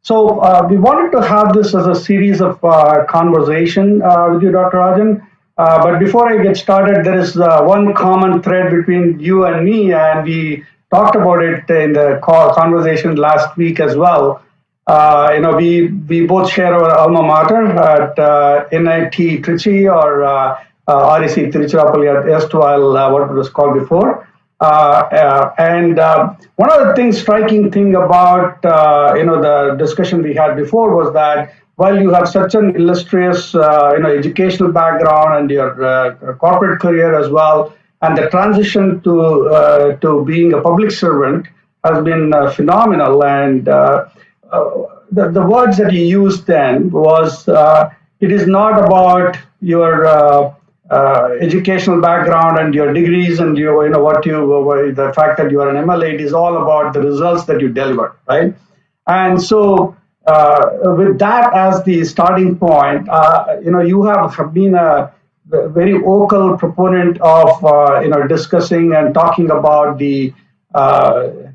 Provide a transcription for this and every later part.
We wanted to have this as a series of conversation with you, Dr. Rajan. But before I get started, there is one common thread between you and me, and we talked about it in the conversation last week as well. We both share our alma mater at NIT Trichy or REC Tiruchirappalli at erstwhile what it was called before. One of the things, striking thing about the discussion we had before was that while you have such an illustrious educational background and your corporate career as well, and the transition to being a public servant has been phenomenal. And the words that you used then was it is not about your educational background and your degrees and the fact that you are an MLA. It is all about the results that you deliver, right? And so with that as the starting point, you have been a very vocal proponent of discussing and talking about the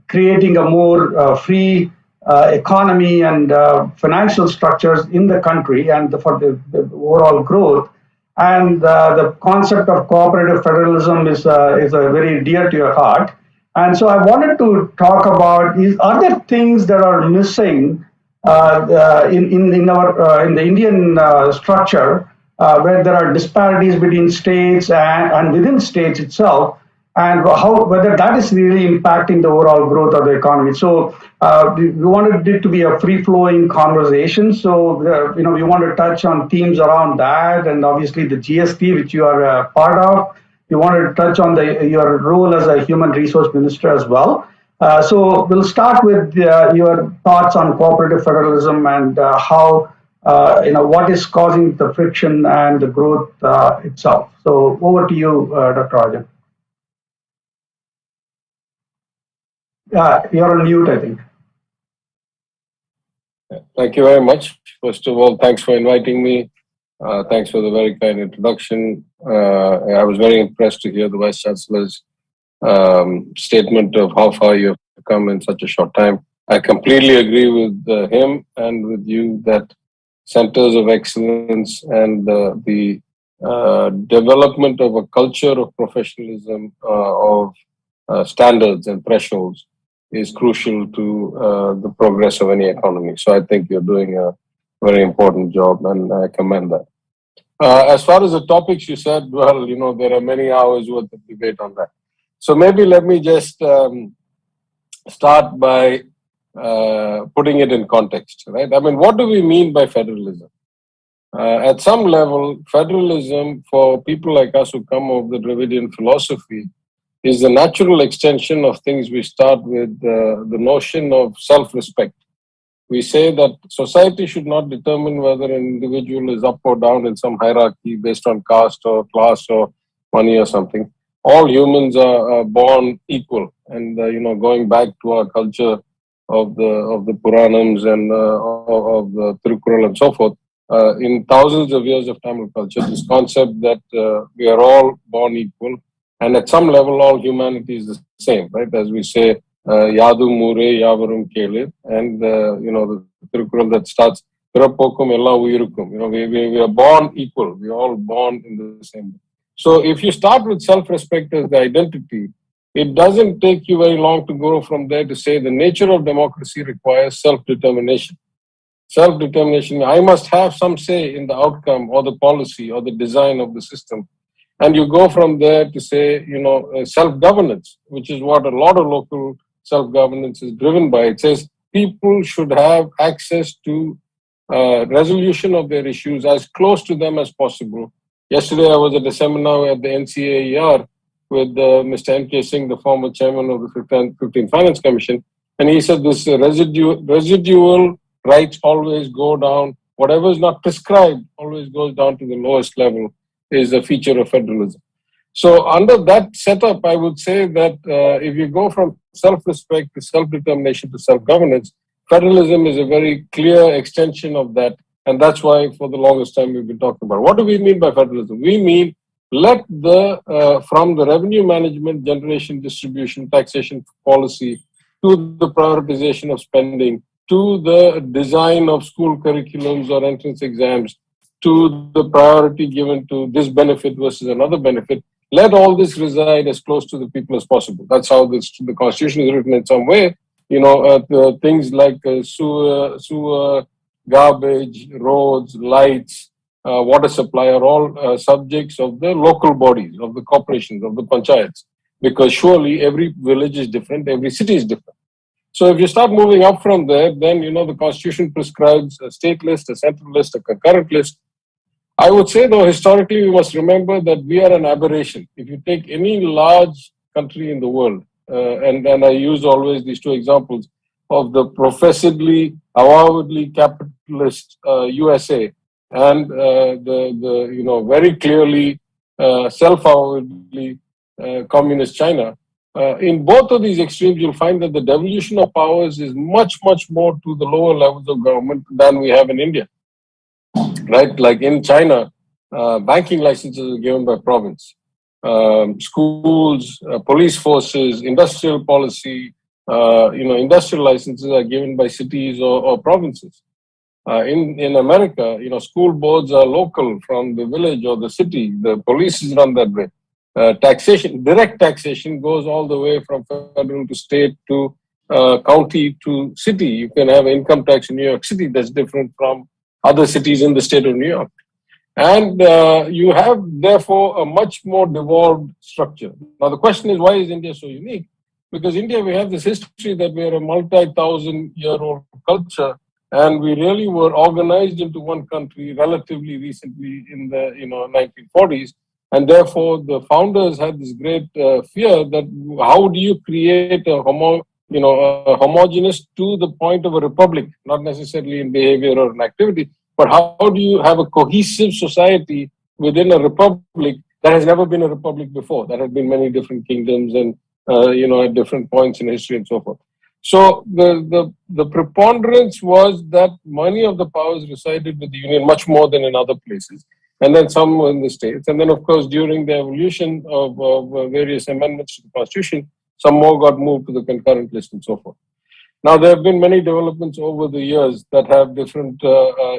creating a more free economy and financial structures in the country and for the overall growth. And the concept of cooperative federalism is a very dear to your heart. And so I wanted to talk about are there things that are missing in the Indian structure where there are disparities between states and within states itself, and whether that is really impacting the overall growth of the economy. So we wanted it to be a free-flowing conversation. So we want to touch on themes around that, and obviously the GST, which you are a part of. We wanted to touch on your role as a human resource minister as well. So we'll start with your thoughts on cooperative federalism and how what is causing the friction and the growth itself. So over to you, Dr. Rajan. You're on mute, I think. Thank you very much. First of all, thanks for inviting me. Thanks for the very kind introduction. I was very impressed to hear the Vice Chancellor's statement of how far you have come in such a short time. I completely agree with him and with you that centers of excellence and the development of a culture of professionalism, of standards and thresholds is crucial to the progress of any economy. So I think you're doing a very important job, and I commend that. As far as the topics you said, well, there are many hours worth of debate on that. So maybe let me just start by putting it in context, right? I mean, what do we mean by federalism? At some level, federalism for people like us who come of the Dravidian philosophy is the natural extension of things. We start with the notion of self-respect. We say that society should not determine whether an individual is up or down in some hierarchy based on caste or class or money or something. All humans are born equal. And, going back to our culture of the Puranams and of the Tirukkural and so forth, in thousands of years of Tamil culture, this concept that we are all born equal, and at some level, all humanity is the same, right? As we say, Yadu Mure, Yavarum Kele, and, the Tirukkural that starts, Pirappokum Ella Uyirukum. We are born equal. We are all born in the same way. So if you start with self-respect as the identity, it doesn't take you very long to go from there to say the nature of democracy requires self-determination. Self-determination, I must have some say in the outcome or the policy or the design of the system. And you go from there to say, self-governance, which is what a lot of local self-governance is driven by. It says people should have access to resolution of their issues as close to them as possible. Yesterday, I was at a seminar at the NCAER with Mr. N.K. Singh, the former chairman of the 15th Finance Commission, and he said this residual rights always go down. Whatever is not prescribed always goes down to the lowest level. Is a feature of federalism. So under that setup, I would say that if you go from self-respect to self-determination to self-governance, federalism is a very clear extension of that. And that's why for the longest time we've been talking about. What do we mean by federalism? We mean let from the revenue management, generation, distribution, taxation policy to the prioritization of spending to the design of school curriculums or entrance exams, to the priority given to this benefit versus another benefit. Let all this reside as close to the people as possible. That's how the Constitution is written in some way. Things like sewer, garbage, roads, lights, water supply are all subjects of the local bodies, of the corporations, of the panchayats, because surely every village is different, every city is different. So if you start moving up from there, then, the Constitution prescribes a state list, a central list, a concurrent list. I would say, though, historically, we must remember that we are an aberration. If you take any large country in the world, and I use always these two examples of the professedly, avowedly capitalist USA and the very clearly self-avowedly communist China. In both of these extremes, you'll find that the devolution of powers is much, much more to the lower levels of government than we have in India. Right? Like in China, banking licenses are given by province. Schools, police forces, industrial policy, industrial licenses are given by cities or provinces. In America, school boards are local from the village or the city. The police is run that way. Taxation, direct taxation goes all the way from federal to state to county to city. You can have income tax in New York City that's different from other cities in the state of New York. And you have, therefore, a much more devolved structure. Now, the question is, why is India so unique? Because India, we have this history that we are a multi-thousand-year-old culture, and we really were organized into one country relatively recently in the 1940s. And therefore, the founders had this great fear that how do you create a homogeneous to the point of a republic, not necessarily in behavior or in activity, but how do you have a cohesive society within a republic that has never been a republic before, that had been many different kingdoms and, at different points in history and so forth. So the preponderance was that many of the powers resided with the Union much more than in other places, and then some were in the states. And then, of course, during the evolution of various amendments to the Constitution, some more got moved to the concurrent list and so forth. Now, there have been many developments over the years that have different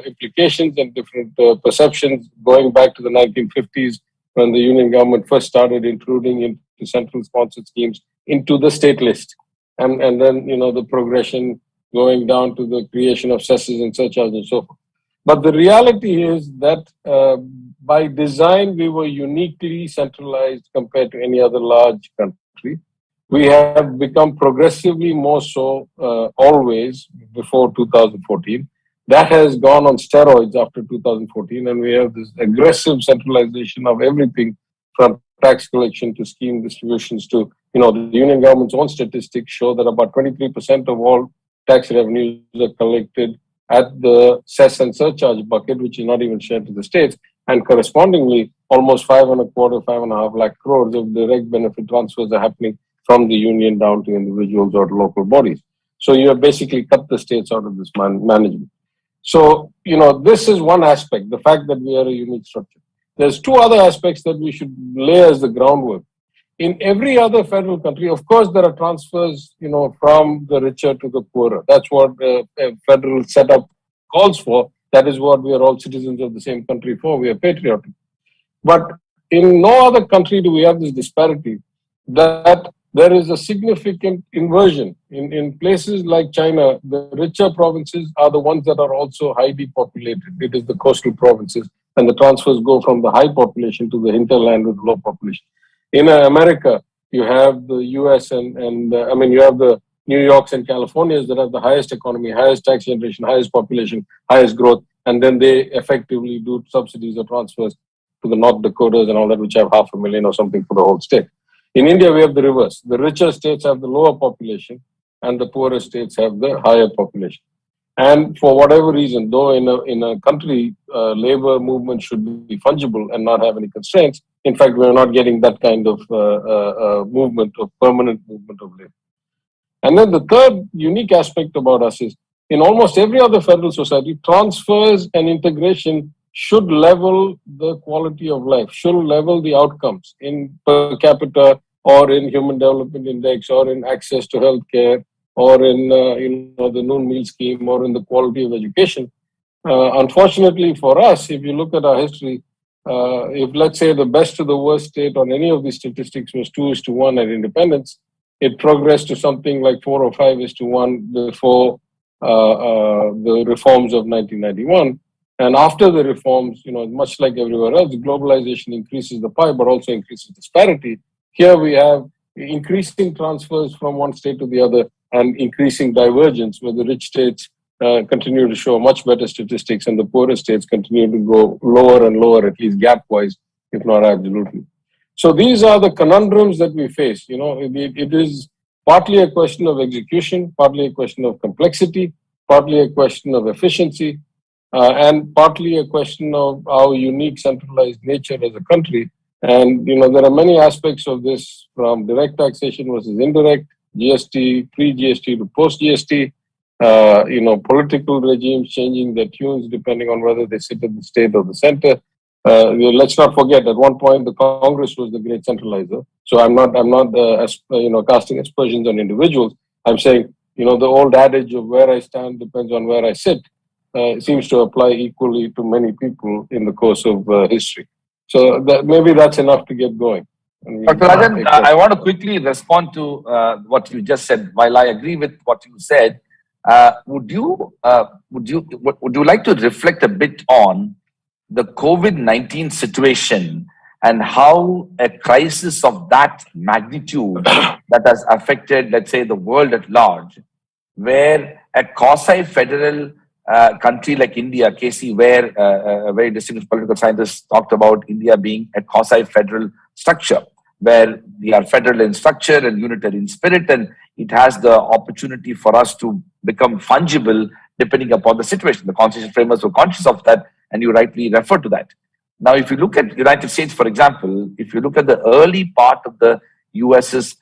implications and different perceptions, going back to the 1950s when the Union government first started intruding into central sponsored schemes into the state list. And then, the progression going down to the creation of cesses and surcharges and so forth. But the reality is that by design, we were uniquely centralized compared to any other large country. We have become progressively more so always before 2014. That has gone on steroids after 2014, and we have this aggressive centralization of everything from tax collection to scheme distributions to, the Union government's own statistics show that about 23% of all tax revenues are collected at the cess and surcharge bucket, which is not even shared to the states, and correspondingly, almost 5.25 lakh crores of direct benefit transfers are happening from the union down to individuals or local bodies. So you have basically cut the states out of this management. So, this is one aspect, the fact that we are a unique structure. There's two other aspects that we should lay as the groundwork. In every other federal country, of course, there are transfers, from the richer to the poorer. That's what a federal setup calls for. That is what we are all citizens of the same country for. We are patriotic. But in no other country do we have this disparity that there is a significant inversion. In places like China, the richer provinces are the ones that are also highly populated. It is the coastal provinces, and the transfers go from the high population to the hinterland with low population. In America, you have the US and you have the New Yorks and Californias that have the highest economy, highest tax generation, highest population, highest growth, and then they effectively do subsidies or transfers to the North Dakotas and all that, which have 500,000 or something for the whole state. In India, we have the reverse. The richer states have the lower population, and the poorer states have the higher population. And for whatever reason, though in a country, labor movement should be fungible and not have any constraints, in fact, we are not getting that kind of movement, of permanent movement of labor. And then the third unique aspect about us is, in almost every other federal society, transfers and integration should level the quality of life, should level the outcomes in per capita or in human development index or in access to healthcare or in the noon meal scheme, or in the quality of education. Unfortunately for us, if you look at our history, if let's say the best to the worst state on any of these statistics was 2:1 at independence, it progressed to something like 4 or 5:1 before the reforms of 1991. And after the reforms, much like everywhere else, globalization increases the pie, but also increases disparity. Here we have increasing transfers from one state to the other and increasing divergence, where the rich states continue to show much better statistics and the poorer states continue to go lower and lower, at least gap-wise, if not absolutely. So these are the conundrums that we face. It is partly a question of execution, partly a question of complexity, partly a question of efficiency, and partly a question of our unique centralized nature as a country. And there are many aspects of this, from direct taxation versus indirect, GST, pre-GST to post-GST, political regimes changing their tunes depending on whether they sit at the state or the center. Let's not forget, at one point the Congress was the great centralizer. So I'm not casting aspersions on individuals. I'm saying, the old adage of where I stand depends on where I sit seems to apply equally to many people in the course of history. So maybe that's enough to get going. Dr. Rajan, I want to quickly respond to what you just said. While I agree with what you said, would you like to reflect a bit on the COVID-19 situation and how a crisis of that magnitude that has affected, let's say, the world at large, where a quasi-federal country like India, KC, where a very distinguished political scientist talked about India being a quasi-federal structure, where we are federal in structure and unitary in spirit, and it has the opportunity for us to become fungible depending upon the situation. The constitutional framers were conscious of that, and you rightly refer to that. Now, if you look at United States, for example, if you look at the early part of the US's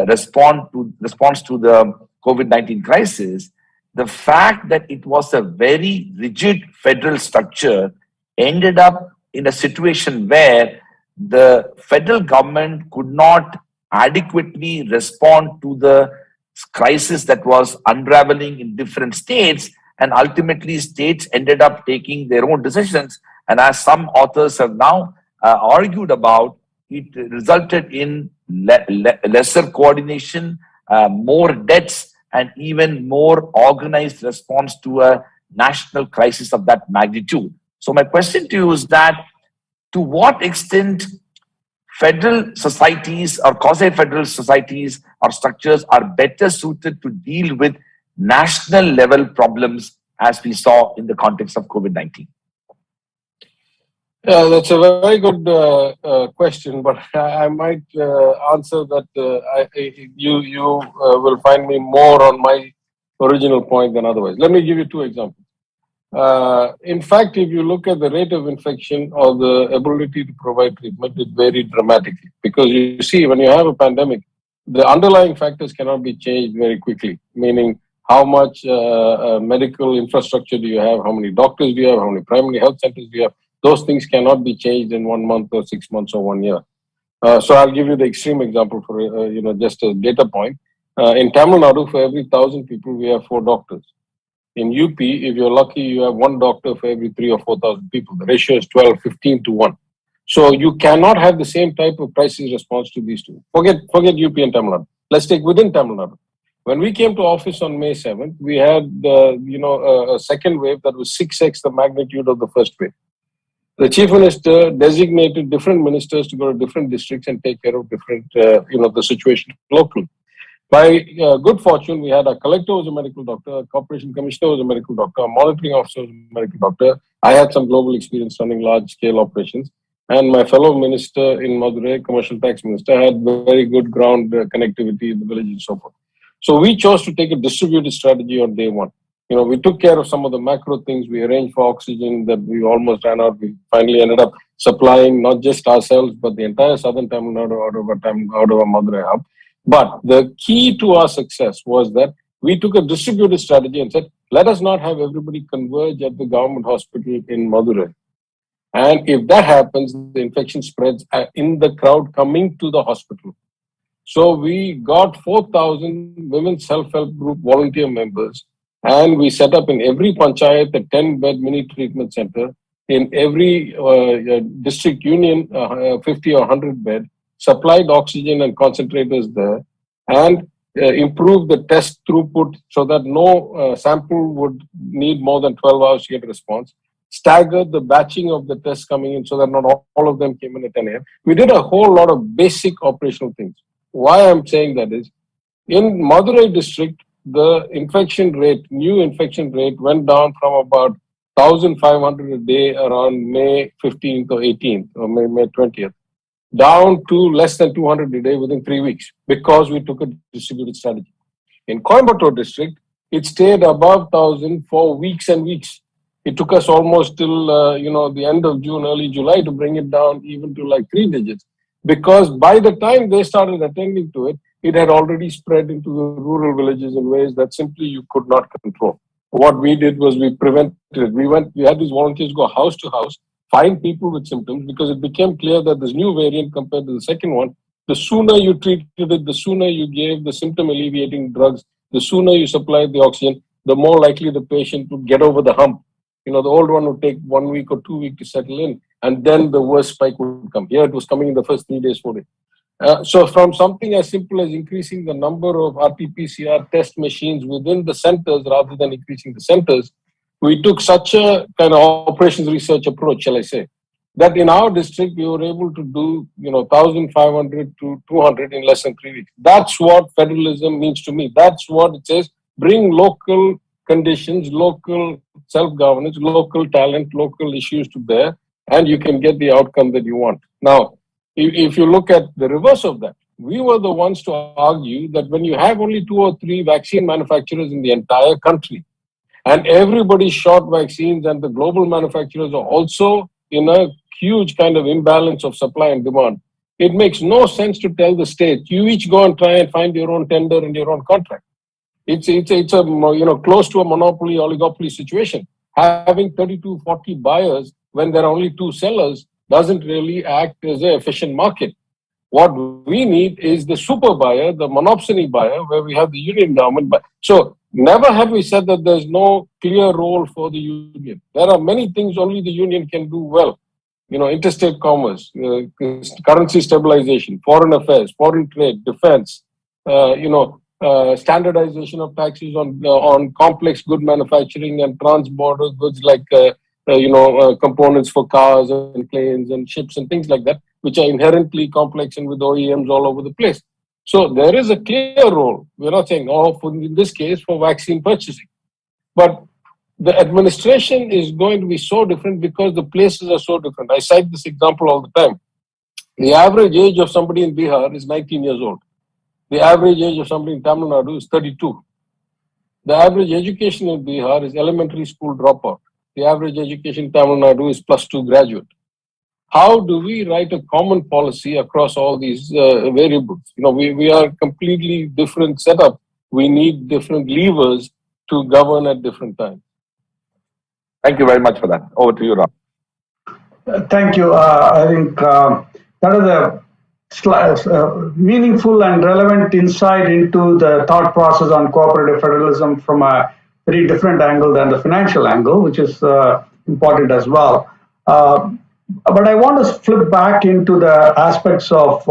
response to the COVID-19 crisis, the fact that it was a very rigid federal structure ended up in a situation where the federal government could not adequately respond to the crisis that was unraveling in different states, and ultimately states ended up taking their own decisions. And as some authors have now argued about, it resulted in lesser coordination, more debts, and even more organized response to a national crisis of that magnitude. So my question to you is that, to what extent federal societies or quasi-federal societies or structures are better suited to deal with national level problems as we saw in the context of COVID-19? Yeah, that's a very good question, but I might answer that. You will find me more on my original point than otherwise. Let me give you two examples. In fact, if you look at the rate of infection or the ability to provide treatment, it varied dramatically. Because you see, when you have a pandemic, the underlying factors cannot be changed very quickly, meaning how much medical infrastructure do you have, how many doctors do you have, how many primary health centers do you have. Those things cannot be changed in 1 month or 6 months or 1 year. So I'll give you the extreme example for just a data point. In Tamil Nadu, for every 1,000 people, we have 4 doctors. In UP, if you're lucky, you have 1 doctor for every 3,000 or 4,000 people. The ratio is 12, 15 to 1. So you cannot have the same type of crisis response to these two. Forget UP and Tamil Nadu. Let's take within Tamil Nadu. When we came to office on May 7th, we had a second wave that was 6x the magnitude of the first wave. The chief minister designated different ministers to go to different districts and take care of different, the situation locally. By good fortune, we had a collector who was a medical doctor, a corporation commissioner was a medical doctor, a monitoring officer was a medical doctor. I had some global experience running large-scale operations. And my fellow minister in Madurai, commercial tax minister, had very good ground connectivity in the village and so forth. So we chose to take a distributed strategy on day one. We took care of some of the macro things. We arranged for oxygen that we almost ran out. We finally ended up supplying not just ourselves, but the entire southern Tamil Nadu out of our Madurai hub. But the key to our success was that we took a distributed strategy and said, let us not have everybody converge at the government hospital in Madurai. And if that happens, the infection spreads in the crowd coming to the hospital. So we got 4,000 women self-help group volunteer members, and we set up in every panchayat a 10-bed mini treatment center, in every district union 50 or 100 bed, supplied oxygen and concentrators there, and improved the test throughput so that no sample would need more than 12 hours to get a response. Staggered the batching of the tests coming in so that not all of them came in at 10 a.m. We did a whole lot of basic operational things. Why I'm saying that is, in Madurai district, the new infection rate went down from about 1,500 a day around May 15th or 18th or May 20th, down to less than 200 a day within 3 weeks because we took a distributed strategy. In Coimbatore district, it stayed above 1,000 for weeks and weeks. It took us almost till the end of June, early July to bring it down even to like 3 digits, because by the time they started attending to it, it had already spread into the rural villages in ways that simply you could not control. What we did was we prevented it. We had these volunteers go house to house, find people with symptoms, because it became clear that this new variant compared to the second one, the sooner you treated it, the sooner you gave the symptom alleviating drugs, the sooner you supplied the oxygen, the more likely the patient would get over the hump. The old one would take 1 week or 2 weeks to settle in, and then the worst spike would come. Here it was coming in the first 3 days, 4 days. So from something as simple as increasing the number of RT-PCR test machines within the centers rather than increasing the centers, we took such a kind of operations research approach, shall I say, that in our district, we were able to do 1,500 to 200 in less than 3 weeks. That's what federalism means to me. That's what it says. Bring local conditions, local self-governance, local talent, local issues to bear, and you can get the outcome that you want. Now, if you look at the reverse of that, we were the ones to argue that when you have only 2 or 3 vaccine manufacturers in the entire country, and everybody's short vaccines, and the global manufacturers are also in a huge kind of imbalance of supply and demand, it makes no sense to tell the state, you each go and try and find your own tender and your own contract. It's a close to a monopoly, oligopoly situation. Having 32, 40 buyers when there are only 2 sellers doesn't really act as an efficient market. What we need is the super buyer, the monopsony buyer, where we have the union government. So never have we said that there's no clear role for the union. There are many things only the union can do well. Interstate commerce, currency stabilization, foreign affairs, foreign trade, defense, standardization of taxes on complex good manufacturing and trans-border goods like components for cars and planes and ships and things like that, which are inherently complex and with OEMs all over the place. So there is a clear role. We're not saying, in this case, for vaccine purchasing. But the administration is going to be so different because the places are so different. I cite this example all the time. The average age of somebody in Bihar is 19 years old. The average age of somebody in Tamil Nadu is 32. The average education in Bihar is elementary school dropout. The average education in Tamil Nadu is +2 graduate. How do we write a common policy across all these variables? We are completely different setup. We need different levers to govern at different times. Thank you very much for that. Over to you, Ram. Thank you. I think that is a meaningful and relevant insight into the thought process on cooperative federalism from a very different angle than the financial angle, which is important as well. But I want to flip back into the aspects of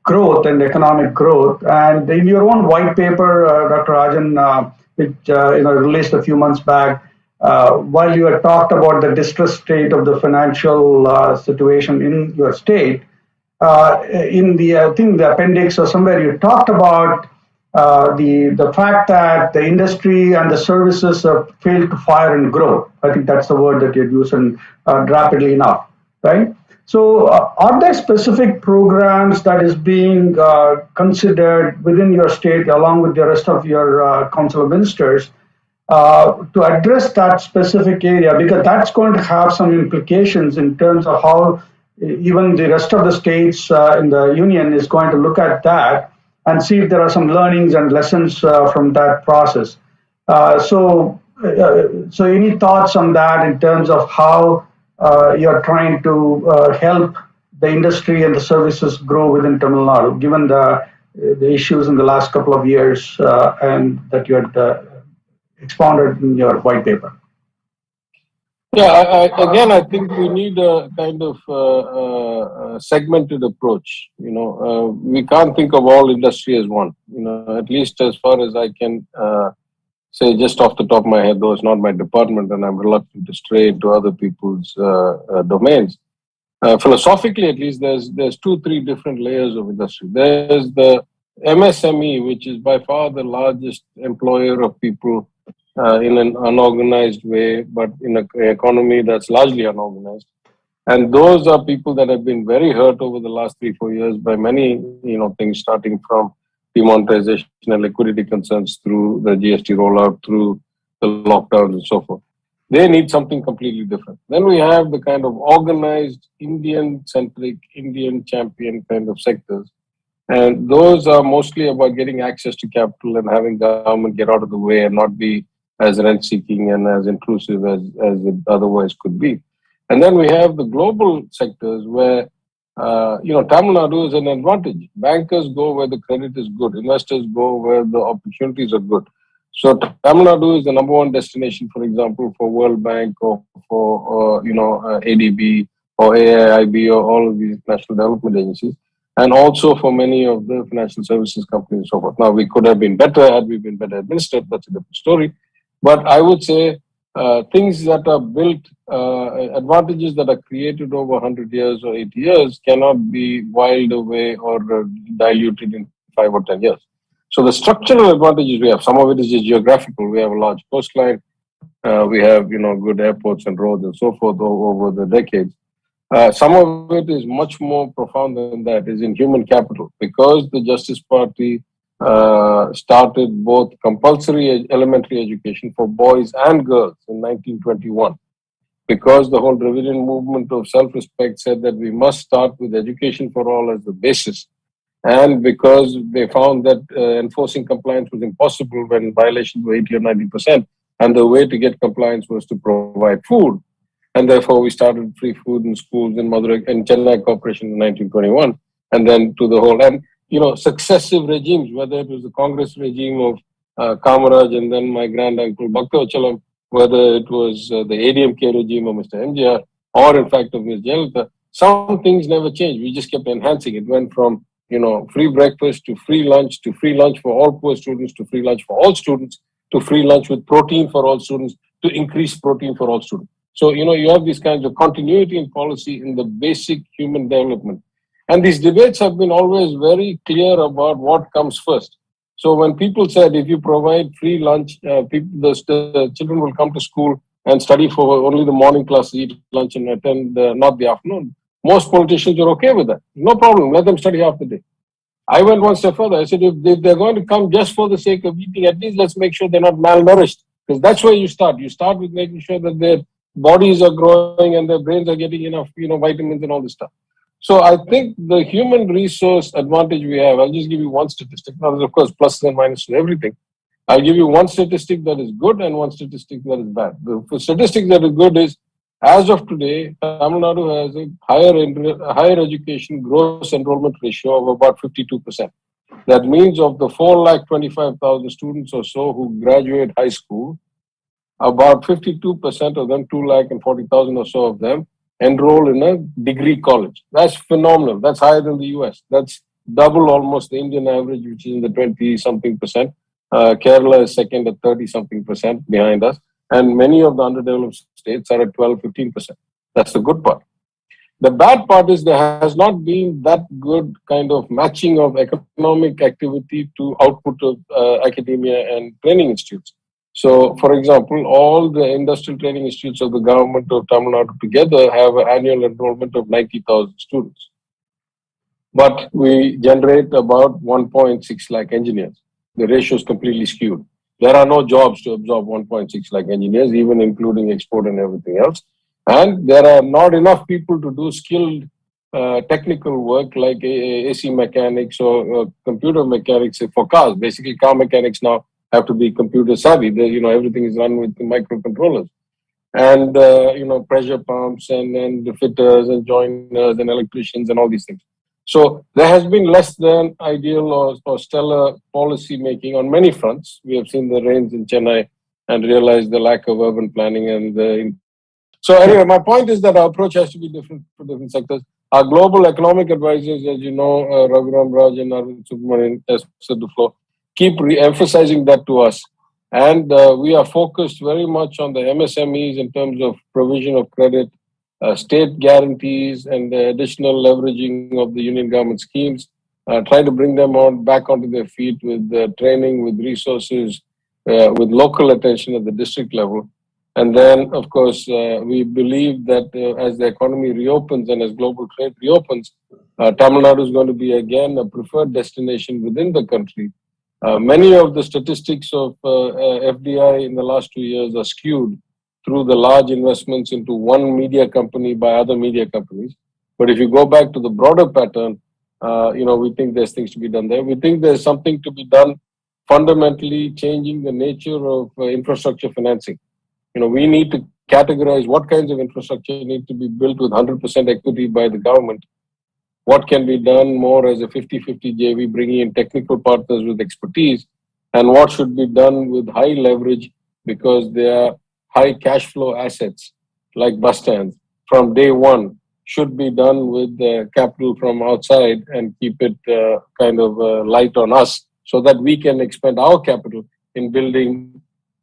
growth and economic growth. And in your own white paper, Dr. Rajan, which released a few months back, while you had talked about the distressed state of the financial situation in your state, in the I think the appendix or somewhere you talked about the fact that the industry and the services have failed to fire and grow. I think that's the word that you'd use, and rapidly enough, right? So are there specific programs that is being considered within your state along with the rest of your Council of Ministers to address that specific area? Because that's going to have some implications in terms of how even the rest of the states in the union is going to look at that and see if there are some learnings and lessons from that process. So any thoughts on that in terms of how you're trying to help the industry and the services grow within Tamil Nadu, given the the issues in the last couple of years and that you had expounded in your white paper. Yeah, again, I think we need a kind of segmented approach. We can't think of all industry as one. At least as far as I can say, just off the top of my head, though it's not my department, and I'm reluctant to stray into other people's domains. Philosophically, at least, there's 2-3 different layers of industry. There's the MSME, which is by far the largest employer of people in an unorganized way, but in an economy that's largely unorganized. And those are people that have been very hurt over the last 3-4 years by many, things, starting from demonetization and liquidity concerns through the GST rollout, through the lockdowns and so forth. They need something completely different. Then we have the kind of organized Indian-centric, Indian champion kind of sectors. And those are mostly about getting access to capital and having government get out of the way and not be as rent-seeking and as intrusive as it otherwise could be. And then we have the global sectors where, Tamil Nadu is an advantage. Bankers go where the credit is good. Investors go where the opportunities are good. So Tamil Nadu is the number one destination, for example, for World Bank or for, ADB or AIIB or all of these national development agencies, and also for many of the financial services companies and so forth. Now, we could have been better had we been better administered. That's a different story. But I would say things that are built, advantages that are created over 100 years or 80 years cannot be wiled away or diluted in 5 or 10 years. So the structural advantages we have, some of it is just geographical. We have a large coastline. We have, good airports and roads and so forth over the decades. Some of it is much more profound than that, is in human capital. Because the Justice Party started both compulsory elementary education for boys and girls in 1921. Because the whole Dravidian movement of self-respect said that we must start with education for all as the basis. And because they found that enforcing compliance was impossible when violations were 80 or 90%, and the way to get compliance was to provide food. And therefore, we started free food in schools in Madurai and Chennai Corporation in 1921, and then to the whole. And, successive regimes, whether it was the Congress regime of Kamaraj and then my granduncle Bhaktavachalam, whether it was the ADMK regime of Mr. MGR, or in fact of Ms. Jayalalitha, some things never changed. We just kept enhancing. It went from free breakfast to free lunch for all poor students, to free lunch for all students, to free lunch with protein for all students, to increase protein for all students. So, you have these kinds of continuity in policy in the basic human development. And these debates have been always very clear about what comes first. So when people said if you provide free lunch, the children will come to school and study for only the morning class, eat lunch and attend not the afternoon. Most politicians are okay with that. No problem. Let them study half the day. I went one step further. I said, if they're going to come just for the sake of eating, at least let's make sure they're not malnourished. Because that's where you start. You start with making sure that their bodies are growing and their brains are getting enough, vitamins and all this stuff. So I think the human resource advantage we have, I'll just give you one statistic. Now, there's of course pluses and minuses to everything. I'll give you one statistic that is good and one statistic that is bad. The statistic that is good is, as of today, Tamil Nadu has a higher education gross enrollment ratio of about 52%. That means of the 4,25,000 students or so who graduate high school, about 52% of them, 2,40,000 or so of them, enroll in a degree college. That's phenomenal. That's higher than the US. That's double almost the Indian average, which is in the 20-something percent. Kerala is second at 30-something percent behind us. And many of the underdeveloped states are at 12-15%. That's the good part. The bad part is there has not been that good kind of matching of economic activity to output of academia and training institutes. So, for example, all the industrial training institutes of the government of Tamil Nadu together have an annual enrollment of 90,000 students. But we generate about 1.6 lakh engineers. The ratio is completely skewed. There are no jobs to absorb 1.6 lakh engineers, even including export and everything else. And there are not enough people to do skilled technical work like AC mechanics or computer mechanics for cars. Basically, car mechanics now have to be computer savvy. Everything is run with the microcontrollers. And, pressure pumps and the fitters and joiners and electricians and all these things. So there has been less than ideal or stellar policy making on many fronts. We have seen the rains in Chennai and realized the lack of urban planning and the. So anyway, my point is that our approach has to be different for different sectors. Our global economic advisors, as you know, Raghuram Raj and Arvind Subramanian, as said before, keep emphasizing that to us. And we are focused very much on the MSMEs in terms of provision of credit, state guarantees, and the additional leveraging of the union government schemes, trying to bring them back onto their feet with training, with resources, with local attention at the district level. And then, of course, we believe that as the economy reopens and as global trade reopens, Tamil Nadu is going to be again a preferred destination within the country. Many of the statistics of FDI in the last 2 years are skewed through the large investments into one media company by other media companies. But if you go back to the broader pattern, we think there's things to be done there. We think there's something to be done fundamentally changing the nature of infrastructure financing. We need to categorize what kinds of infrastructure need to be built with 100% equity by the government. What can be done more as a 50-50 JV, bringing in technical partners with expertise, and what should be done with high leverage because they are high cash flow assets like bus stands from day one should be done with capital from outside and keep it light on us so that we can expend our capital in building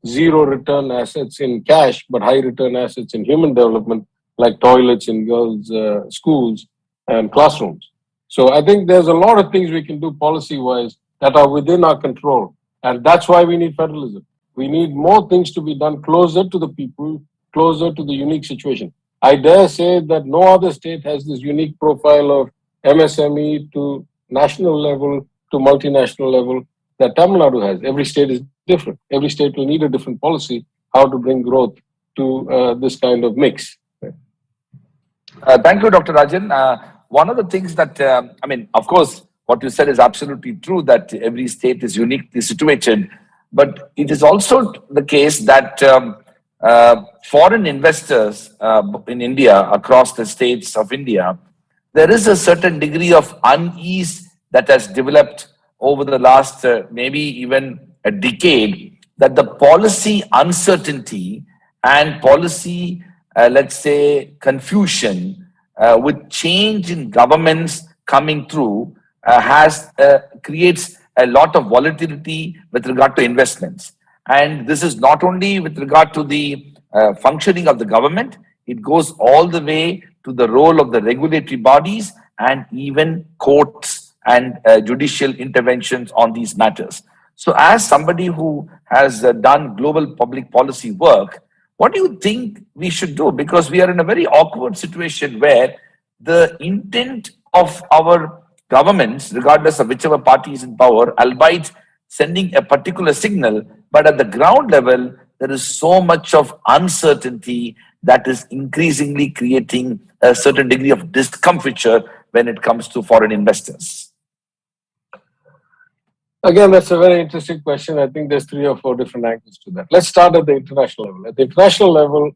zero return assets in cash, but high return assets in human development, like toilets in girls' schools and classrooms. So I think there's a lot of things we can do policy-wise that are within our control. And that's why we need federalism. We need more things to be done closer to the people, closer to the unique situation. I dare say that no other state has this unique profile of MSME to national level to multinational level that Tamil Nadu has. Every state is different. Every state will need a different policy, how to bring growth to this kind of mix. Thank you, Dr. Rajan. One of the things that, of course, what you said is absolutely true that every state is uniquely situated, but it is also the case that foreign investors in India, across the states of India, there is a certain degree of unease that has developed over the last maybe even a decade, that the policy uncertainty and policy, let's say, confusion with change in governments coming through creates a lot of volatility with regard to investments. And this is not only with regard to the functioning of the government, it goes all the way to the role of the regulatory bodies and even courts and judicial interventions on these matters. So as somebody who has done global public policy work, what do you think we should do? Because we are in a very awkward situation where the intent of our governments, regardless of whichever party is in power, albeit sending a particular signal, but at the ground level, there is so much of uncertainty that is increasingly creating a certain degree of discomfiture when it comes to foreign investors. Again, that's a very interesting question. I think there's 3 or 4 different angles to that. Let's start at the international level. At the international level,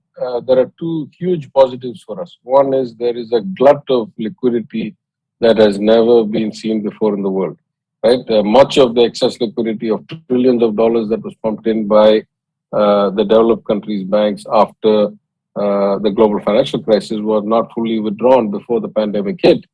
there are 2 huge positives for us. One is there is a glut of liquidity that has never been seen before in the world. Right? Much of the excess liquidity of trillions of dollars that was pumped in by the developed countries' banks after the global financial crisis was not fully withdrawn before the pandemic hit.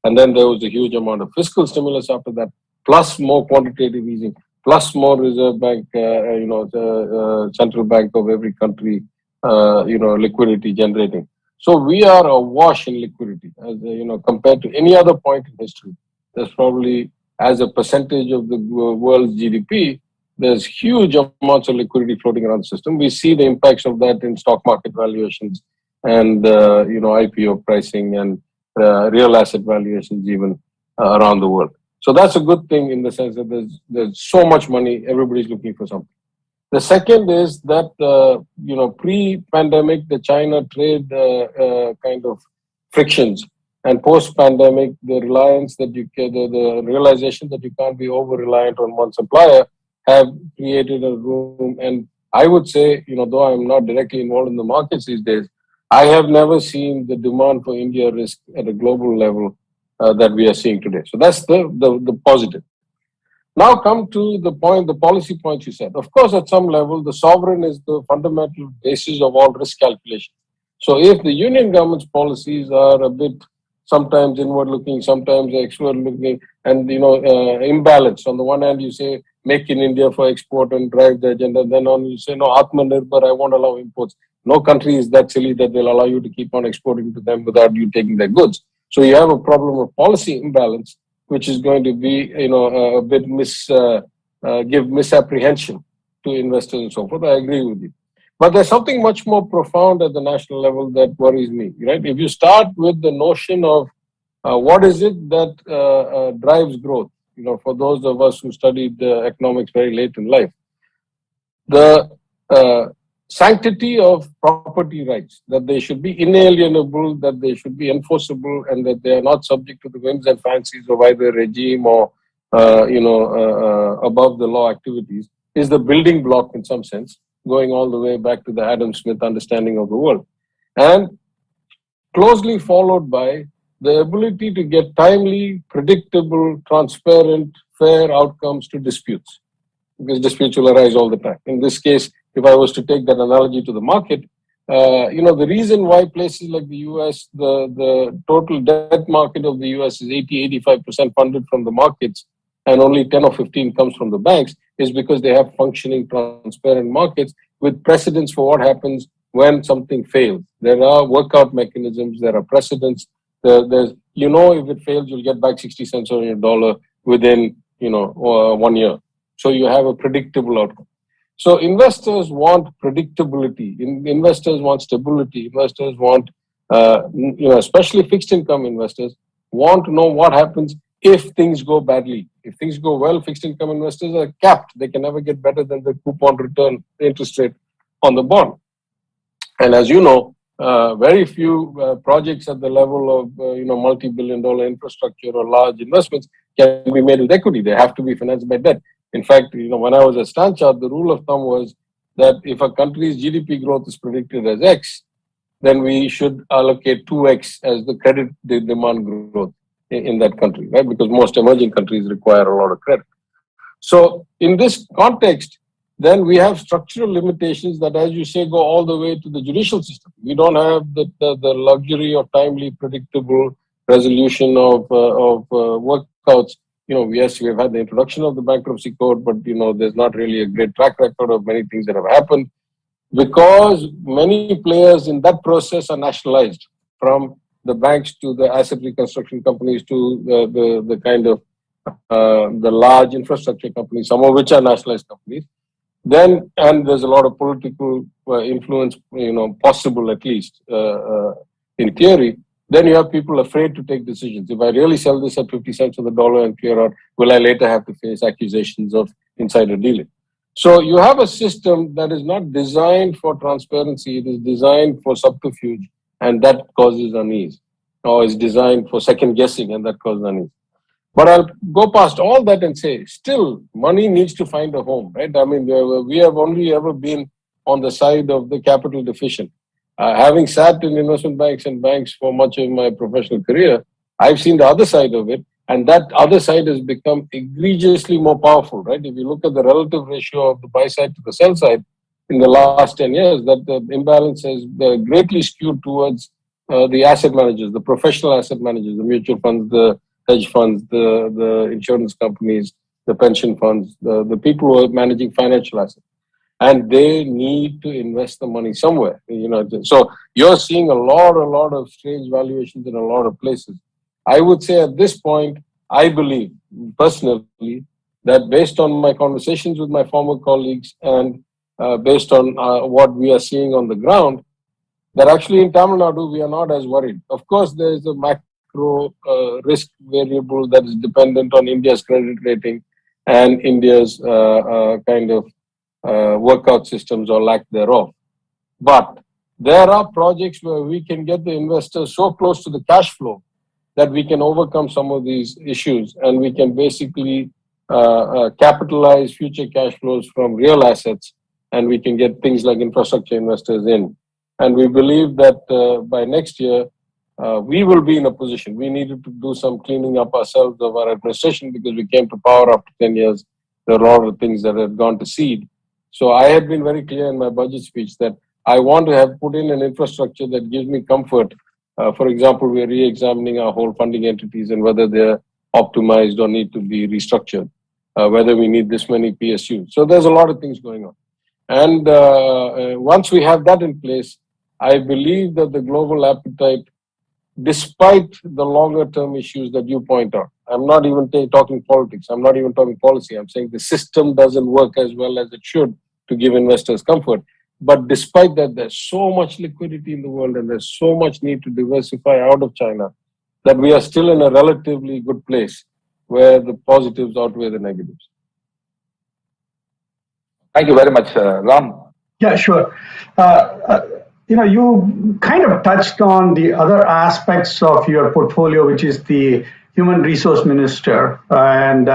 And then there was a huge amount of fiscal stimulus after that, plus more quantitative easing, plus more Reserve Bank, the central bank of every country, liquidity generating. So we are awash in liquidity, as compared to any other point in history. There's probably, as a percentage of the world's GDP, there's huge amounts of liquidity floating around the system. We see the impacts of that in stock market valuations and IPO pricing and real asset valuations even around the world. So that's a good thing in the sense that there's so much money, everybody's looking for something. The second is that, pre-pandemic, the China trade kind of frictions, and post-pandemic, the reliance that the realization that you can't be over-reliant on one supplier have created a room. And I would say, though I'm not directly involved in the markets these days, I have never seen the demand for India risk at a global level that we are seeing today. So that's the positive. Now come to the point, the policy point you said. Of course, at some level, the sovereign is the fundamental basis of all risk calculation. So if the union government's policies are a bit sometimes inward-looking, sometimes external-looking, and imbalanced. On the one hand, you say make in India for export and drive the agenda. Then on you say no, Atmanirbhar, I won't allow imports. No country is that silly that they'll allow you to keep on exporting to them without you taking their goods. So you have a problem of policy imbalance, which is going to be, a bit give misapprehension to investors and so forth. I agree with you. But there's something much more profound at the national level that worries me, right? If you start with the notion of what is it that drives growth, for those of us who studied economics very late in life, the sanctity of property rights, that they should be inalienable, that they should be enforceable, and that they are not subject to the whims and fancies of either regime or, above the law activities, is the building block in some sense, going all the way back to the Adam Smith understanding of the world. And closely followed by the ability to get timely, predictable, transparent, fair outcomes to disputes, because disputes will arise all the time. In this case, if I was to take that analogy to the market, the reason why places like the US, the total debt market of the US is 80-85% funded from the markets, and only 10 or 15 comes from the banks, is because they have functioning, transparent markets with precedents for what happens when something fails. There are workout mechanisms, there are precedents. There's, if it fails, you'll get back 60 cents on your dollar within, 1 year. So you have a predictable outcome. So investors want predictability. Investors want stability. Investors want, especially fixed income investors, want to know what happens if things go badly. If things go well, fixed income investors are capped. They can never get better than the coupon return interest rate on the bond. And as you know, very few projects at the level of multi-billion-dollar infrastructure or large investments can be made with equity. They have to be financed by debt. In fact, when I was at Stanchart, the rule of thumb was that if a country's GDP growth is predicted as X, then we should allocate 2X as the credit demand growth in that country, right? Because most emerging countries require a lot of credit. So in this context, then we have structural limitations that, as you say, go all the way to the judicial system. We don't have the luxury of timely, predictable resolution of workouts. Yes, we have had the introduction of the bankruptcy code, but there's not really a great track record of many things that have happened, because many players in that process are nationalized, from the banks to the asset reconstruction companies to the kind of the large infrastructure companies, some of which are nationalized companies. Then, and there's a lot of political influence, possible at least in theory. Then you have people afraid to take decisions. If I really sell this at 50 cents on the dollar and clear out, will I later have to face accusations of insider dealing? So you have a system that is not designed for transparency. It is designed for subterfuge, and that causes unease. Or is designed for second guessing, and that causes unease. But I'll go past all that and say, still, money needs to find a home, right? I mean, we have only ever been on the side of the capital deficient. Having sat in investment banks and banks for much of my professional career, I've seen the other side of it, and that other side has become egregiously more powerful, right? If you look at the relative ratio of the buy side to the sell side in the last 10 years, that the imbalance has greatly skewed towards the asset managers, the professional asset managers, the mutual funds, the hedge funds, the insurance companies, the pension funds, the people who are managing financial assets. And they need to invest the money somewhere. So you're seeing a lot of strange valuations in a lot of places. I would say at this point, I believe personally that based on my conversations with my former colleagues and based on what we are seeing on the ground, that actually in Tamil Nadu, we are not as worried. Of course, there is a macro risk variable that is dependent on India's credit rating and India's kind of workout systems or lack thereof. But there are projects where we can get the investors so close to the cash flow that we can overcome some of these issues, and we can basically capitalize future cash flows from real assets, and we can get things like infrastructure investors in. And we believe that by next year, we will be in a position. We needed to do some cleaning up ourselves of our administration because we came to power after 10 years. There are a lot of things that had gone to seed. So I had been very clear in my budget speech that I want to have put in an infrastructure that gives me comfort. For example, we are re-examining our whole funding entities and whether they're optimized or need to be restructured, whether we need this many PSUs. So there's a lot of things going on. And once we have that in place, I believe that the global appetite, despite the longer term issues that you point out, I'm not even talking politics, I'm not even talking policy, I'm saying the system doesn't work as well as it should to give investors comfort. But despite that, there's so much liquidity in the world and there's so much need to diversify out of China that we are still in a relatively good place where the positives outweigh the negatives. Thank you very much, Ram. Yeah, sure. You kind of touched on the other aspects of your portfolio, which is the human resource minister, and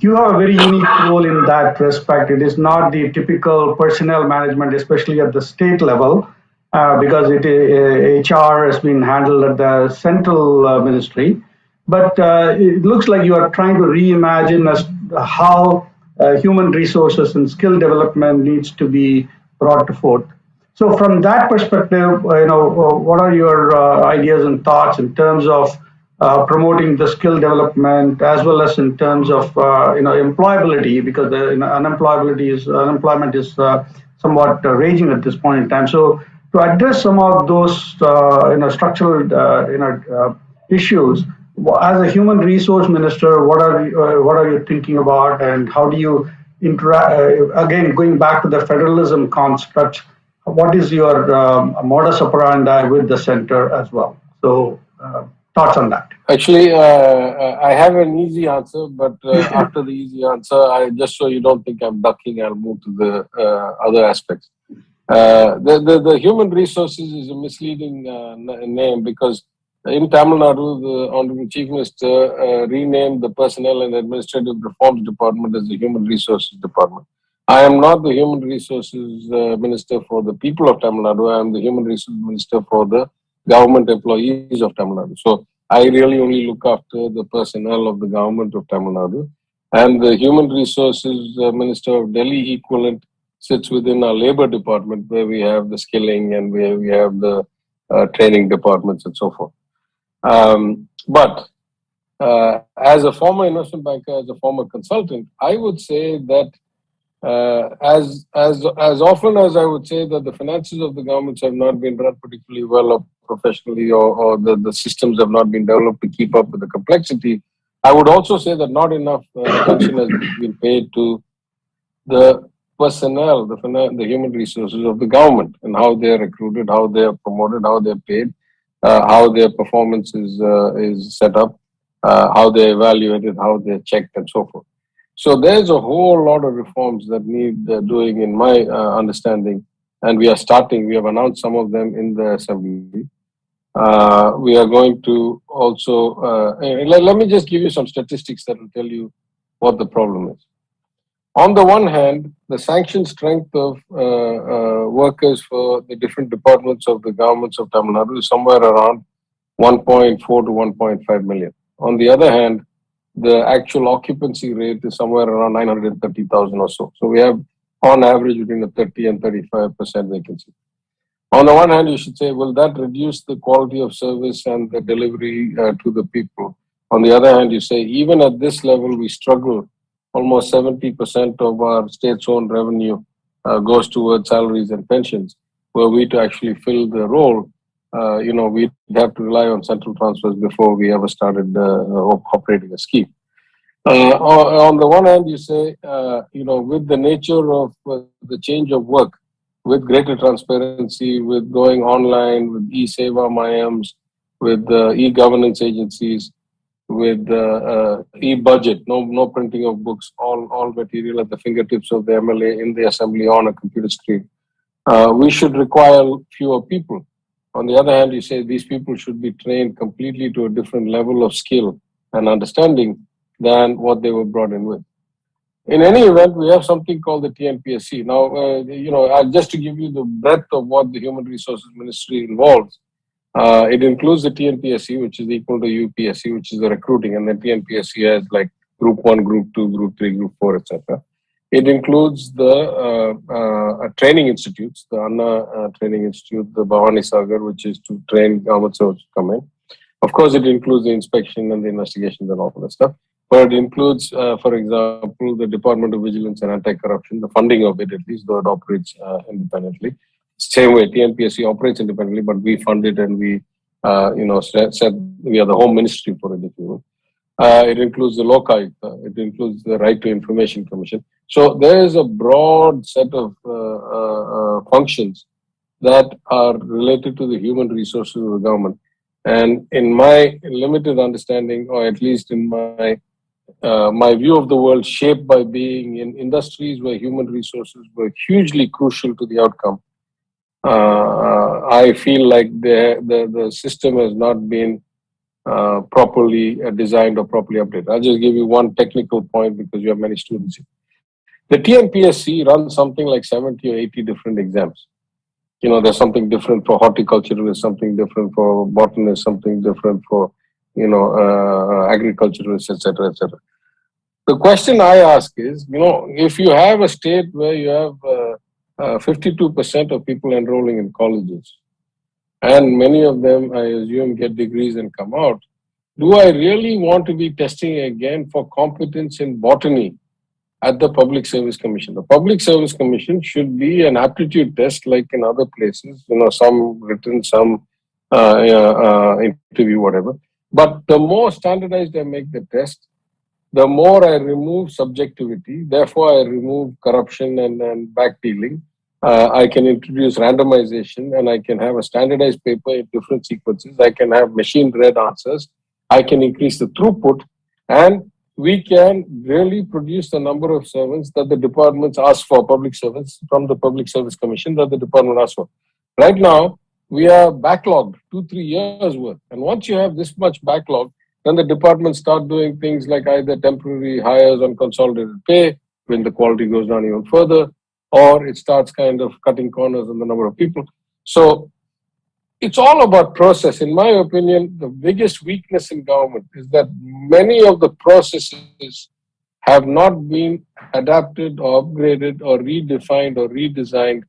you have a very unique role in that respect. It is not the typical personnel management, especially at the state level, because HR has been handled at the central ministry. But it looks like you are trying to reimagine as how human resources and skill development needs to be brought forth. So from that perspective, what are your ideas and thoughts in terms of promoting the skill development as well as in terms of employability, because the unemployment is somewhat raging at this point in time. So to address some of those structural issues, as a human resource minister, what are you thinking about, and how do you interact? Again, going back to the federalism construct, what is your modus operandi with the center as well? So, thoughts on that? Actually, I have an easy answer, but after the easy answer, just so you don't think I'm ducking, I'll move to the other aspects. The human resources is a misleading name because in Tamil Nadu, the Honorable Chief Minister renamed the Personnel and Administrative Reforms Department as the Human Resources Department. I am not the Human Resources Minister for the people of Tamil Nadu. I am the Human Resources Minister for the government employees of Tamil Nadu. So I really only look after the personnel of the government of Tamil Nadu. And the Human Resources Minister of Delhi equivalent sits within our labor department, where we have the skilling and where we have the training departments and so forth. But as a former investment banker, as a former consultant, I would say that as often as I would say that the finances of the governments have not been run particularly well or professionally, or the systems have not been developed to keep up with the complexity, I would also say that not enough attention has been paid to the personnel, the human resources of the government, and how they are recruited, how they are promoted, how they are paid, how their performance is set up, how they're evaluated, how they're checked, and so forth. So there's a whole lot of reforms that need doing, in my understanding, and we are starting. We have announced some of them in the assembly. We are going to also, let me just give you some statistics that will tell you what the problem is. On the one hand, the sanction strength of workers for the different departments of the governments of Tamil Nadu is somewhere around 1.4 to 1.5 million. On the other hand, the actual occupancy rate is somewhere around 930,000 or so. So we have, on average, between a 30 and 35% vacancy. On the one hand, you should say, will that reduce the quality of service and the delivery to the people? On the other hand, you say, even at this level, we struggle. Almost 70% of our state's own revenue goes towards salaries and pensions. Were we to actually fill the role, we'd have to rely on central transfers before we ever started operating a scheme. On the one hand, you say, with the nature of the change of work, with greater transparency, with going online, with e-Seva Mayams, with e-governance agencies, with e-budget, no printing of books, all material at the fingertips of the MLA in the assembly on a computer screen. We should require fewer people. On the other hand, you say these people should be trained completely to a different level of skill and understanding than what they were brought in with. In any event, we have something called the TNPSC. Now, just to give you the breadth of what the Human Resources Ministry involves, It includes the TNPSC, which is equal to UPSC, which is the recruiting, and the TNPSC has like Group 1, Group 2, Group 3, Group 4, etc. It includes the training institutes, the Anna Training Institute, the Bhavani Sagar, which is to train government servants to come in. Of course, it includes the inspection and the investigations and all that stuff. But it includes, for example, the Department of Vigilance and Anti-Corruption, the funding of it at least, though it operates independently. Same way, TNPSC operates independently, but we fund it and we, said we are the home ministry for it, if you will. It includes the Lokayukta. It includes the Right to Information Commission. So there is a broad set of functions that are related to the human resources of the government. And in my limited understanding, or at least in my my view of the world, shaped by being in industries where human resources were hugely crucial to the outcome, I feel like the system has not been properly designed or properly updated. I'll just give you one technical point because you have many students here. The TNPSC runs something like 70 or 80 different exams. You know, there's something different for horticulturalists, something different for botanists, something different for, agriculturalists, etc., etc. The question I ask is, if you have a state where you have 52% of people enrolling in colleges, and many of them, I assume, get degrees and come out, do I really want to be testing again for competence in botany at the Public Service Commission? The Public Service Commission should be an aptitude test like in other places, some written, some interview, whatever. But the more standardized I make the test, the more I remove subjectivity. Therefore, I remove corruption and backdealing. I can introduce randomization and I can have a standardized paper in different sequences. I can have machine-read answers. I can increase the throughput, and we can really produce the number of servants that the departments ask for, public servants from the Public Service Commission that the department asks for. Right now, we are backlogged 2-3 years worth. And once you have this much backlog, then the departments start doing things like either temporary hires on consolidated pay, when the quality goes down even further, or it starts kind of cutting corners on the number of people. So it's all about process. In my opinion, the biggest weakness in government is that many of the processes have not been adapted or upgraded or redefined or redesigned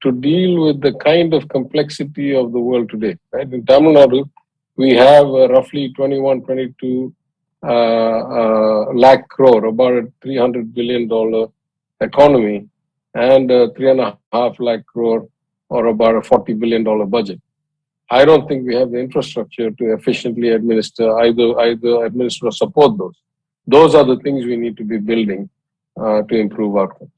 to deal with the kind of complexity of the world today. Right? In Tamil Nadu, we have roughly 21, 22 lakh crore, about a $300 billion economy, and 3.5 lakh crore, or about a $40 billion budget. I don't think we have the infrastructure to efficiently administer either administer or support those. Those are the things we need to be building to improve outcomes.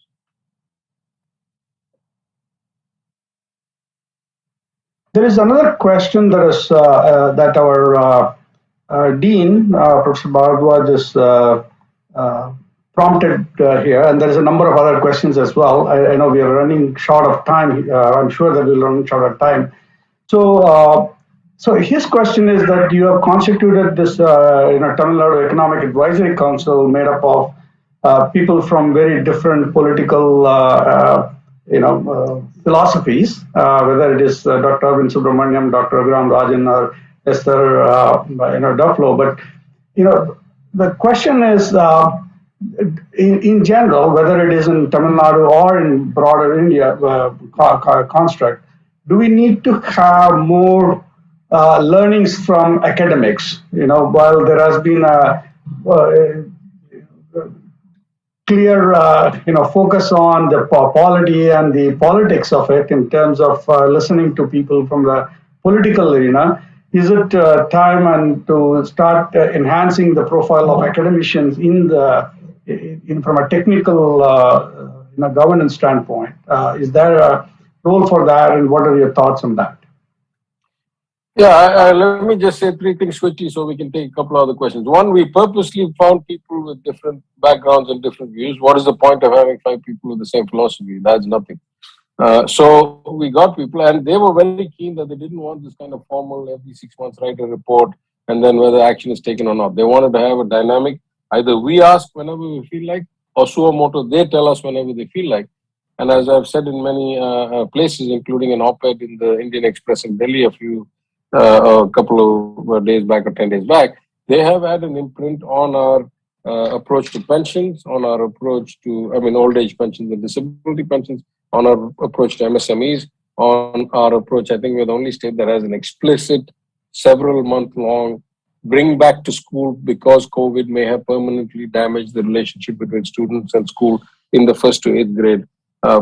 There is another question that is that our Dean, Professor Bharadwaj, is prompted here, and there is a number of other questions as well. I know we are running short of time. I'm sure that we'll run short of time. So, so his question is that you have constituted this, Tamil Nadu Economic Advisory Council made up of people from very different political, philosophies, whether it is Dr. Arvind Subramaniam, Dr. Agram Rajan, or Esther, Duflo. But the question is, in general, whether it is in Tamil Nadu or in broader India construct, do we need to have more learnings from academics? While there has been a clear, focus on the polity and the politics of it in terms of listening to people from the political arena, is it time and to start enhancing the profile of academicians from a technical governance standpoint? Is there a role for that, and what are your thoughts on that? Yeah, let me just say 3 things quickly so we can take a couple of other questions. One, we purposely found people with different backgrounds and different views. What is the point of having 5 people with the same philosophy? That's nothing. So we got people, and they were very keen that they didn't want this kind of formal every 6 months write a report and then whether action is taken or not. They wanted to have a dynamic. Either we ask whenever we feel like, or suo moto, they tell us whenever they feel like. And as I've said in many places, including an op-ed in the Indian Express in Delhi a few a couple of days back or 10 days back, they have had an imprint on our approach to pensions, on our approach to, old age pensions and disability pensions, on our approach to MSMEs, on our approach. I think we're the only state that has an explicit, several month long bring back to school because COVID may have permanently damaged the relationship between students and school in the 1st to 8th grade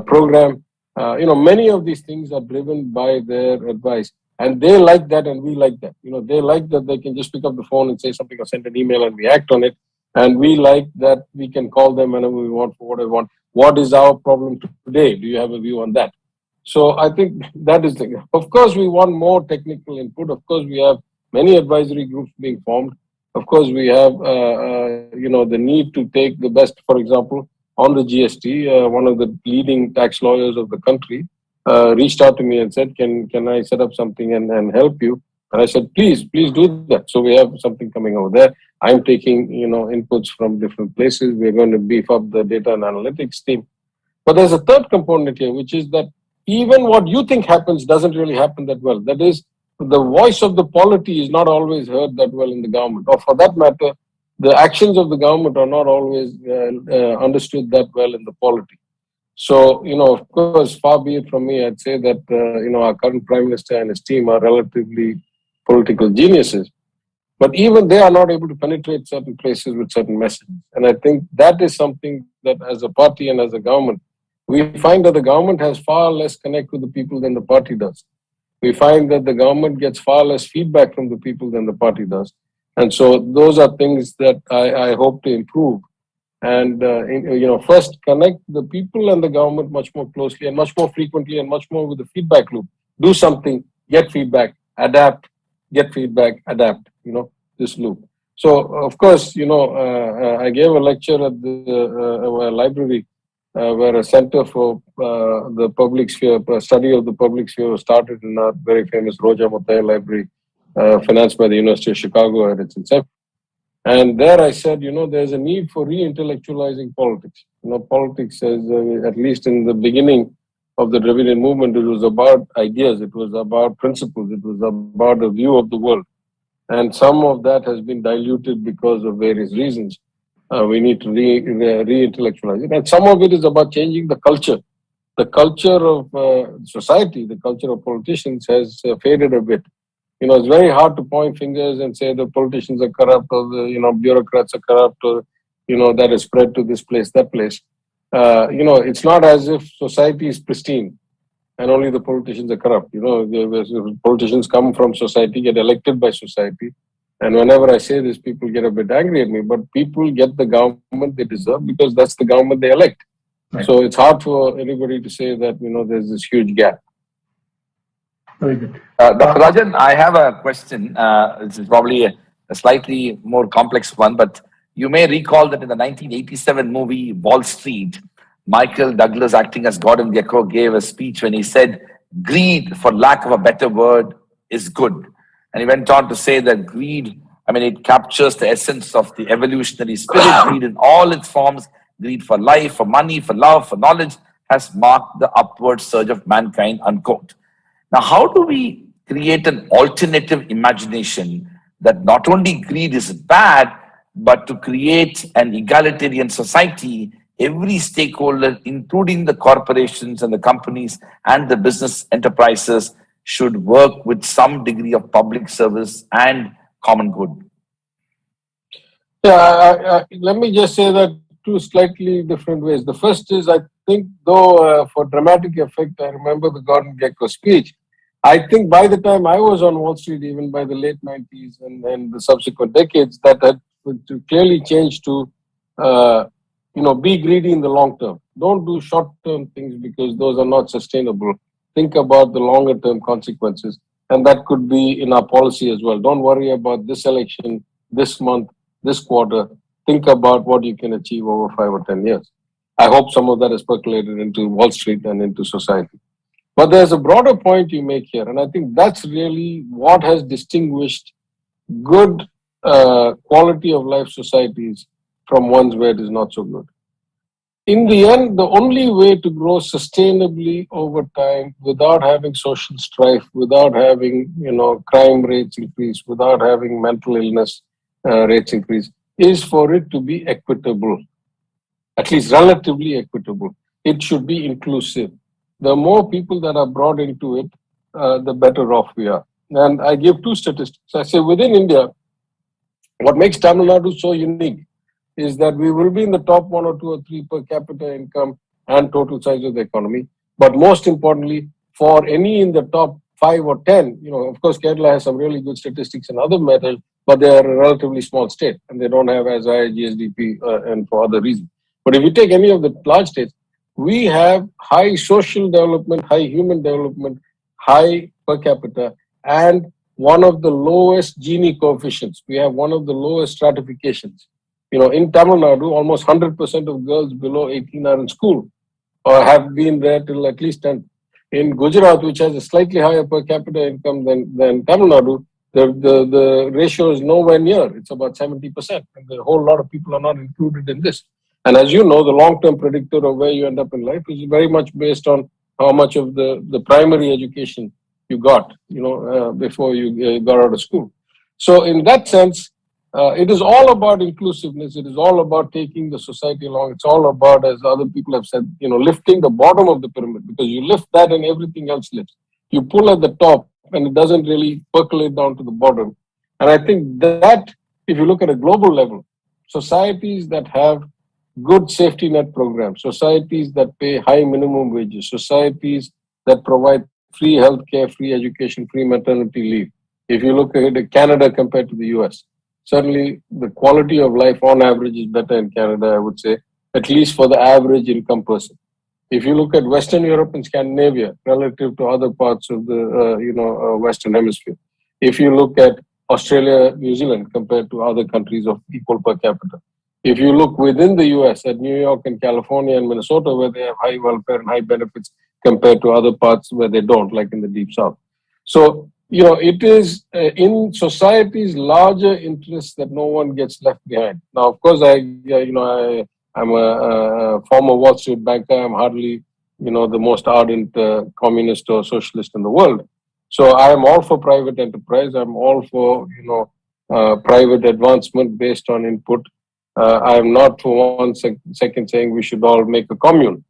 program. Many of these things are driven by their advice. And they like that and we like that. They like that they can just pick up the phone and say something or send an email and we act on it. And we like that we can call them whenever we want for what we want. What is our problem today? Do you have a view on that? So I think that is the thing. Of course, we want more technical input. Of course, we have many advisory groups being formed. Of course, we have, the need to take the best, for example, on the GST. One of the leading tax lawyers of the country reached out to me and said, can I set up something and help you? And I said, please do that. So we have something coming over there. I'm taking, inputs from different places. We're going to beef up the data and analytics team. But there's a third component here, which is that even what you think happens doesn't really happen that well. That is, the voice of the polity is not always heard that well in the government. Or for that matter, the actions of the government are not always understood that well in the polity. So, of course, far be it from me, I'd say that, our current Prime Minister and his team are relatively political geniuses. But even they are not able to penetrate certain places with certain messages. And I think that is something that as a party and as a government, we find that the government has far less connect with the people than the party does. We find that the government gets far less feedback from the people than the party does. And so those are things that I hope to improve. And, first connect the people and the government much more closely and much more frequently and much more with the feedback loop. Do something, get feedback, adapt, get feedback, adapt, this loop. So, of course, I gave a lecture at the library where a center for the public sphere, study of the public sphere was started in our very famous Roja Muttai Library, financed by the University of Chicago at its inception. And there I said, there's a need for re-intellectualizing politics. Politics is, at least in the beginning of the Dravidian movement, it was about ideas, it was about principles, it was about a view of the world. And some of that has been diluted because of various reasons. We need to re-intellectualize it. And some of it is about changing the culture. The culture of society, the culture of politicians has faded a bit. It's very hard to point fingers and say the politicians are corrupt or the, bureaucrats are corrupt or, that is spread to this place, that place. It's not as if society is pristine and only the politicians are corrupt. The politicians come from society, get elected by society. And whenever I say this, people get a bit angry at me, but people get the government they deserve because that's the government they elect. Right. So it's hard for anybody to say that, there's this huge gap. Very good. Dr. Rajan, I have a question. This is probably a slightly more complex one, but you may recall that in the 1987 movie Wall Street, Michael Douglas, acting as Gordon Gekko, gave a speech when he said, greed, for lack of a better word, is good. And he went on to say that greed, it captures the essence of the evolutionary spirit, greed in all its forms, greed for life, for money, for love, for knowledge, has marked the upward surge of mankind, unquote. Now, how do we create an alternative imagination that not only greed is bad, but to create an egalitarian society, every stakeholder, including the corporations and the companies and the business enterprises, should work with some degree of public service and common good? Yeah, let me just say that two slightly different ways. The first is, I think, though, for dramatic effect, I remember the Gordon Gekko speech. I think by the time I was on Wall Street, even by the late 90s and the subsequent decades, that had clearly changed to, be greedy in the long term. Don't do short-term things because those are not sustainable. Think about the longer-term consequences. And that could be in our policy as well. Don't worry about this election, this month, this quarter. Think about what you can achieve over 5 or 10 years. I hope some of that is percolated into Wall Street and into society. But there's a broader point you make here, and I think that's really what has distinguished good quality of life societies from ones where it is not so good. In the end, the only way to grow sustainably over time without having social strife, without having, crime rates increase, without having mental illness rates increase, is for it to be equitable, at least relatively equitable. It should be inclusive. The more people that are brought into it, the better off we are. And I give two statistics. I say within India, what makes Tamil Nadu so unique is that we will be in the top one or two or three per capita income and total size of the economy. But most importantly, for any in the top 5 or 10, of course, Kerala has some really good statistics in other matters, but they are a relatively small state and they don't have as high GSDP and for other reasons. But if you take any of the large states, we have high social development, high human development, high per capita, and one of the lowest Gini coefficients. We have one of the lowest stratifications. In Tamil Nadu, almost 100% of girls below 18 are in school or have been there till at least 10. In Gujarat, which has a slightly higher per capita income than Tamil Nadu, the ratio is nowhere near. It's about 70%. And a whole lot of people are not included in this. And as you know, the long-term predictor of where you end up in life is very much based on how much of the primary education you got, before you got out of school. So in that sense, it is all about inclusiveness. It is all about taking the society along. It's all about, as other people have said, lifting the bottom of the pyramid, because you lift that and everything else lifts. You pull at the top and it doesn't really percolate down to the bottom. And I think that if you look at a global level, societies that have good safety net programs, societies that pay high minimum wages, societies that provide free healthcare, free education, free maternity leave. If you look at Canada compared to the US, certainly the quality of life on average is better in Canada, I would say, at least for the average income person. If you look at Western Europe and Scandinavia relative to other parts of the Western Hemisphere, if you look at Australia, New Zealand compared to other countries of equal per capita, if you look within the US at New York and California and Minnesota, where they have high welfare and high benefits compared to other parts where they don't, like in the Deep South. So, it is in society's larger interests that no one gets left behind. Now, of course, I'm a former Wall Street banker. I'm hardly, the most ardent communist or socialist in the world. So I am all for private enterprise. I'm all for, private advancement based on input. I am not for one second saying we should all make a commune.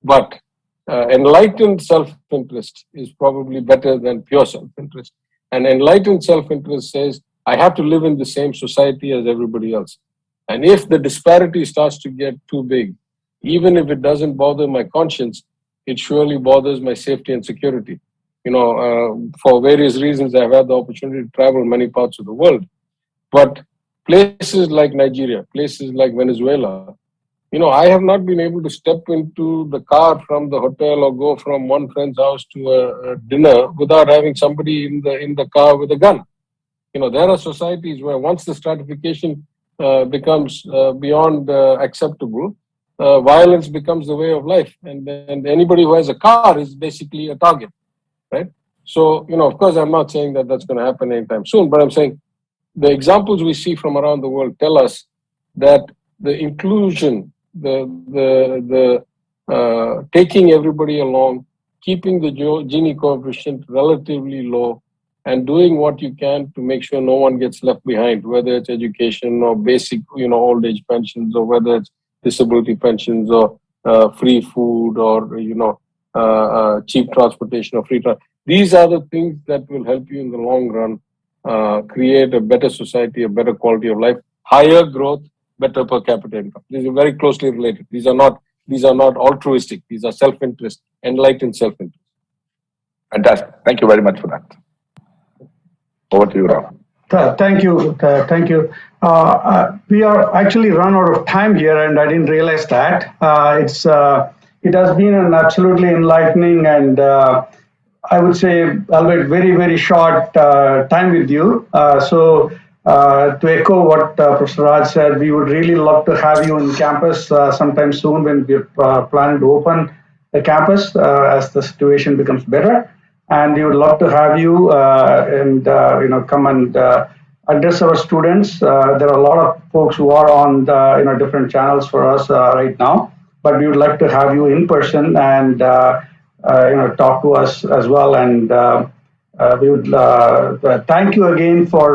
But enlightened self-interest is probably better than pure self-interest. And enlightened self-interest says, I have to live in the same society as everybody else. And if the disparity starts to get too big, even if it doesn't bother my conscience, it surely bothers my safety and security. For various reasons, I've had the opportunity to travel many parts of the world. But places like Nigeria, places like Venezuela, I have not been able to step into the car from the hotel or go from one friend's house to a dinner without having somebody in the car with a gun. There are societies where once the stratification becomes beyond acceptable, violence becomes the way of life, and anybody who has a car is basically a target, right? So, of course, I'm not saying that that's going to happen anytime soon, but I'm saying the examples we see from around the world tell us that the inclusion, the taking everybody along, keeping the Gini coefficient relatively low, and doing what you can to make sure no one gets left behind, whether it's education or basic, old age pensions, or whether it's disability pensions or free food or, cheap transportation or free transport. These are the things that will help you in the long run create a better society, a better quality of life, higher growth, better per capita income. These are very closely related. These are not altruistic. These are self-interest, enlightened self-interest. Fantastic. Thank you very much for that. Over to you, Ram. Thank you. Thank you. We are actually run out of time here, and I didn't realize that. It has been an absolutely enlightening and I would say, albeit very, very short time with you. So to echo what Professor Raj said, we would really love to have you on campus sometime soon when we're planning to open the campus as the situation becomes better. And we would love to have you and come and address our students. There are a lot of folks who are on the different channels for us right now. but we would like to have you in person and talk to us as well. And we would thank you again for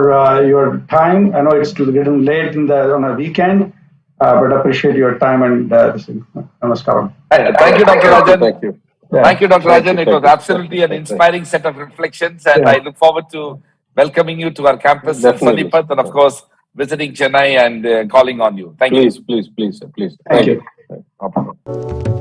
your time. I know it's getting late on a weekend, but appreciate your time and namaskaram. Thank you, Dr. Rajan. Thank you. Yeah. Thank you, Dr. Thank Rajan. you, It thank was you, absolutely thank an you. inspiring set of reflections, and I look forward to welcoming you to our campus Definitely. in Sonipat, and of course, visiting Chennai and calling on you. Thank you. Please. Thank you. No problem.